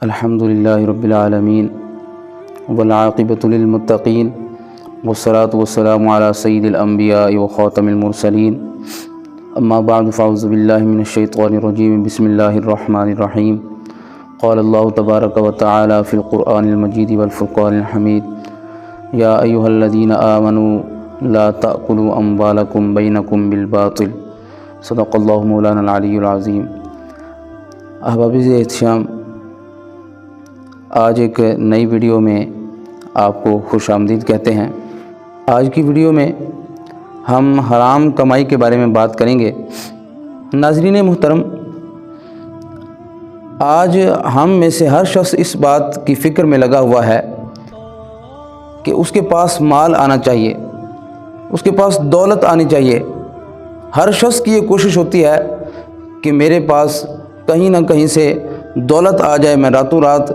الحمدللہ رب العالمین والعاقبۃ للمتقین والصلاۃ والسلام علی سید الانبیاء وخاتم المرسلین اما بعد فاعوذ باللہ من الشیطان الرجیم بسم اللہ الرحمن الرحیم قال اللہ تبارک و تعالی فی القرآن المجید والفرقان الحمید یا ایہا الذین آمنوا لا تأکلوا اموالکم بینکم بالباطل صدق اللہ مولانا العلی العظیم۔ احباب احتشام، آج ایک نئی ویڈیو میں آپ کو خوش آمدید کہتے ہیں۔ آج کی ویڈیو میں ہم حرام کمائی کے بارے میں بات کریں گے۔ ناظرین محترم، آج ہم میں سے ہر شخص اس بات کی فکر میں لگا ہوا ہے کہ اس کے پاس مال آنا چاہیے، اس کے پاس دولت آنی چاہیے۔ ہر شخص کی یہ کوشش ہوتی ہے کہ میرے پاس کہیں نہ کہیں سے دولت آ جائے، میں راتوں رات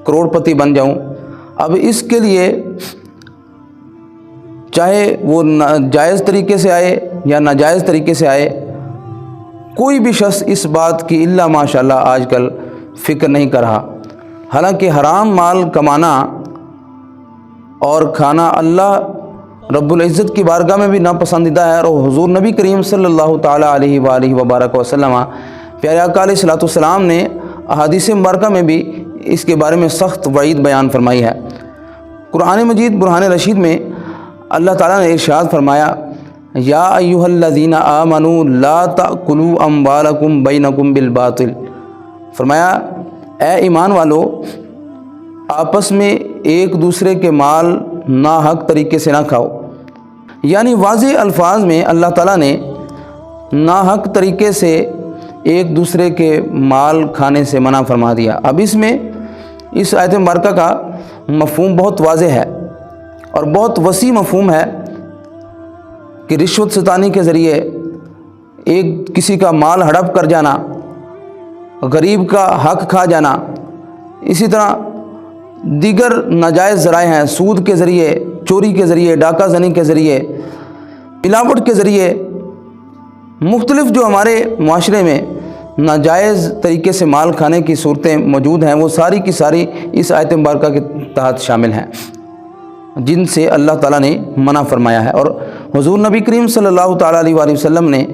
کروڑ پتی بن جاؤں۔ اب اس کے لیے چاہے وہ جائز طریقے سے آئے یا ناجائز طریقے سے آئے، کوئی بھی شخص اس بات کی الا ماشاءاللہ آج کل فکر نہیں کر رہا۔ حالانکہ حرام مال کمانا اور کھانا اللہ رب العزت کی بارگاہ میں بھی ناپسندیدہ ہے، اور حضور نبی کریم صلی اللہ تعالیٰ علیہ وآلہ وبارک وسلم پیارے آقا علیہ الصلوۃ والسلام نے احادیث مبارکہ میں بھی اس کے بارے میں سخت وعید بیان فرمائی ہے۔ قرآن مجید برہان رشید میں اللہ تعالیٰ نے ارشاد فرمایا، یا ایھا الذین آمنوا لا تأکلوا اموالکم بینکم بالباطل۔ فرمایا اے ایمان والو، آپس میں ایک دوسرے کے مال ناحق طریقے سے نہ کھاؤ۔ یعنی واضح الفاظ میں اللہ تعالیٰ نے ناحق طریقے سے ایک دوسرے کے مال کھانے سے منع فرما دیا۔ اب اس میں اس آیت مبارکہ کا مفہوم بہت واضح ہے اور بہت وسیع مفہوم ہے کہ رشوت ستانی کے ذریعے ایک کسی کا مال ہڑپ کر جانا، غریب کا حق کھا جانا، اسی طرح دیگر ناجائز ذرائع ہیں، سود کے ذریعے، چوری کے ذریعے، ڈاکہ زنی کے ذریعے، ملاوٹ کے ذریعے، مختلف جو ہمارے معاشرے میں ناجائز طریقے سے مال کھانے کی صورتیں موجود ہیں، وہ ساری کی ساری اس آیت مبارکہ کے تحت شامل ہیں، جن سے اللہ تعالیٰ نے منع فرمایا ہے۔ اور حضور نبی کریم صلی اللہ تعالیٰ علیہ وآلہ وسلم نے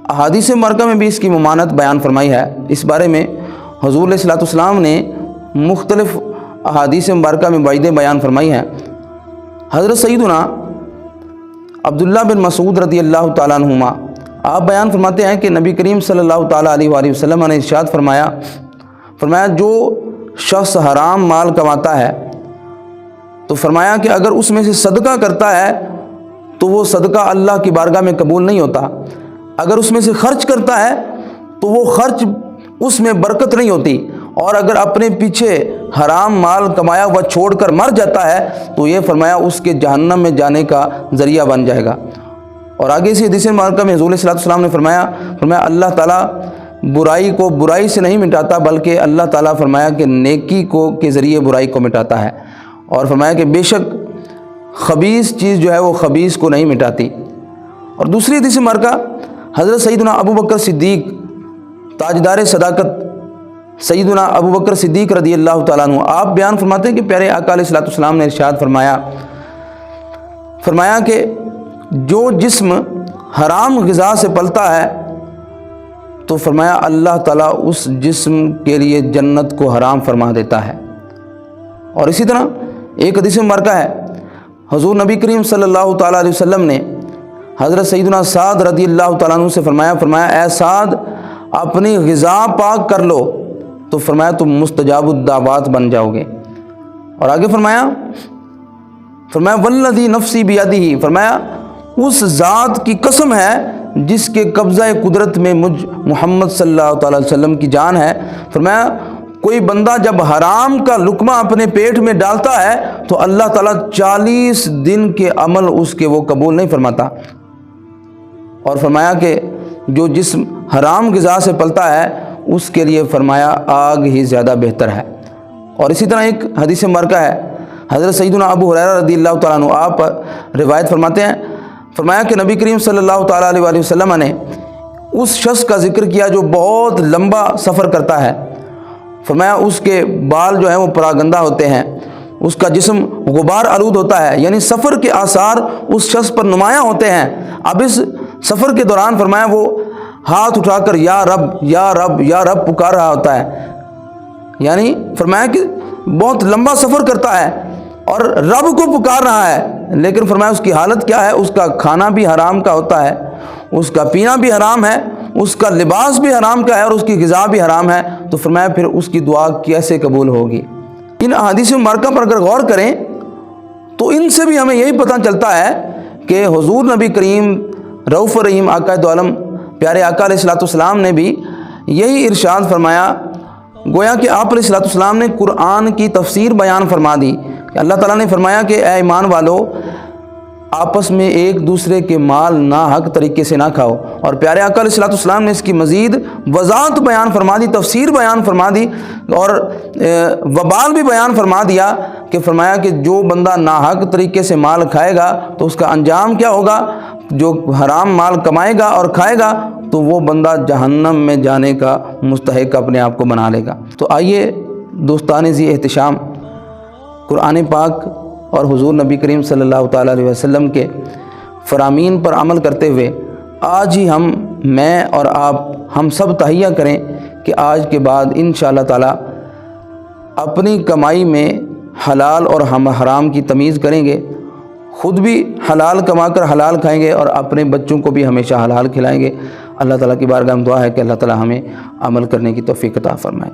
احادیث مبارکہ میں بھی اس کی ممانعت بیان فرمائی ہے۔ اس بارے میں حضور علیہ الصلوۃ والسلام نے مختلف احادیث مبارکہ میں وعیدیں بیان فرمائی ہیں۔ حضرت سیدنا عبداللہ بن مسعود رضی اللہ تعالیٰ عنہما آپ بیان فرماتے ہیں کہ نبی کریم صلی اللہ تعالیٰ علیہ وآلہ وسلم نے ارشاد فرمایا جو شخص حرام مال کماتا ہے تو فرمایا کہ اگر اس میں سے صدقہ کرتا ہے تو وہ صدقہ اللہ کی بارگاہ میں قبول نہیں ہوتا، اگر اس میں سے خرچ کرتا ہے تو وہ خرچ اس میں برکت نہیں ہوتی، اور اگر اپنے پیچھے حرام مال کمایا ہوا چھوڑ کر مر جاتا ہے تو یہ فرمایا اس کے جہنم میں جانے کا ذریعہ بن جائے گا۔ اور آگے سے حدیث مبارکہ میں حضور علیہ الصلوۃ والسلام نے فرمایا اللہ تعالیٰ برائی کو برائی سے نہیں مٹاتا، بلکہ اللہ تعالیٰ فرمایا کہ نیکی کو کے ذریعے برائی کو مٹاتا ہے، اور فرمایا کہ بے شک خبیث چیز جو ہے وہ خبیث کو نہیں مٹاتی۔ اور دوسری حدیث مبارکہ حضرت سیدنا ابو بکر صدیق تاجدار صداقت سیدنا ابو بکر صدیق رضی اللہ تعالیٰ عنہ آپ بیان فرماتے ہیں کہ پیارے آقا علیہ الصلوۃ والسلام نے ارشاد فرمایا کہ جو جسم حرام غذا سے پلتا ہے تو فرمایا اللہ تعالیٰ اس جسم کے لیے جنت کو حرام فرما دیتا ہے۔ اور اسی طرح ایک حدیث مبارکہ ہے، حضور نبی کریم صلی اللہ تعالیٰ علیہ وسلم نے حضرت سیدنا سعد رضی اللہ تعالیٰ عنہ سے فرمایا اے سعد، اپنی غذا پاک کر لو تو فرمایا تم مستجاب الدعوات بن جاؤ گے۔ اور آگے فرمایا والذی نفسی بیدہ، فرمایا اس ذات کی قسم ہے جس کے قبضہ قدرت میں مجھ محمد صلی اللہ تعالیٰ علیہ وسلم کی جان ہے، فرمایا کوئی بندہ جب حرام کا لقمہ اپنے پیٹ میں ڈالتا ہے تو اللہ تعالیٰ 40 دن کے عمل اس کے وہ قبول نہیں فرماتا، اور فرمایا کہ جو جسم حرام غذا سے پلتا ہے اس کے لیے فرمایا آگ ہی زیادہ بہتر ہے۔ اور اسی طرح ایک حدیث مبارکہ ہے، حضرت سیدنا ابو ہریرہ رضی اللہ تعالیٰ عنہ آپ روایت فرماتے ہیں، فرمایا کہ نبی کریم صلی اللہ تعالیٰ علیہ وآلہ وسلم نے اس شخص کا ذکر کیا جو بہت لمبا سفر کرتا ہے فرمایا اس کے بال جو ہیں وہ پراگندہ ہوتے ہیں، اس کا جسم غبار آلود ہوتا ہے، یعنی سفر کے آثار اس شخص پر نمایاں ہوتے ہیں۔ اب اس سفر کے دوران فرمایا وہ ہاتھ اٹھا کر یا رب یا رب یا رب پکار رہا ہوتا ہے، یعنی فرمایا کہ بہت لمبا سفر کرتا ہے اور رب کو پکار رہا ہے، لیکن فرمایا اس کی حالت کیا ہے، اس کا کھانا بھی حرام کا ہوتا ہے، اس کا پینا بھی حرام ہے، اس کا لباس بھی حرام کا ہے اور اس کی غذا بھی حرام ہے، تو فرمایا پھر اس کی دعا کیسے قبول ہوگی؟ ان احادیث مبارکہ پر اگر غور کریں تو ان سے بھی ہمیں یہی پتہ چلتا ہے کہ حضور نبی کریم رؤوف الرحیم آقا دو عالم پیارے آقا علیہ الصلوۃ والسلام نے بھی یہی ارشاد فرمایا، گویا کہ آپ علیہ الصلوۃ والسلام نے قرآن کی تفسیر بیان فرما دی کہ اللہ تعالیٰ نے فرمایا کہ اے ایمان والو، آپس میں ایک دوسرے کے مال ناحق طریقے سے نہ کھاؤ، اور پیارے آقا علیہ الصلوۃ والسلام نے اس کی مزید وضاحت بیان فرما دی، تفسیر بیان فرما دی اور وبال بھی بیان فرما دیا کہ فرمایا کہ جو بندہ ناحق طریقے سے مال کھائے گا تو اس کا انجام کیا ہوگا، جو حرام مال کمائے گا اور کھائے گا تو وہ بندہ جہنم میں جانے کا مستحق اپنے آپ کو بنا لے گا۔ تو آئیے دوستان ذی احتشام، قرآن پاک اور حضور نبی کریم صلی اللہ تعالیٰ علیہ وسلم کے فرامین پر عمل کرتے ہوئے آج ہی میں اور آپ ہم سب تہیہ کریں کہ آج کے بعد انشاءاللہ تعالیٰ اپنی کمائی میں حلال اور حرام کی تمیز کریں گے، خود بھی حلال کما کر حلال کھائیں گے اور اپنے بچوں کو بھی ہمیشہ حلال کھلائیں گے۔ اللہ تعالیٰ کی بارگاہ میں دعا ہے کہ اللہ تعالیٰ ہمیں عمل کرنے کی توفیق عطا فرمائے۔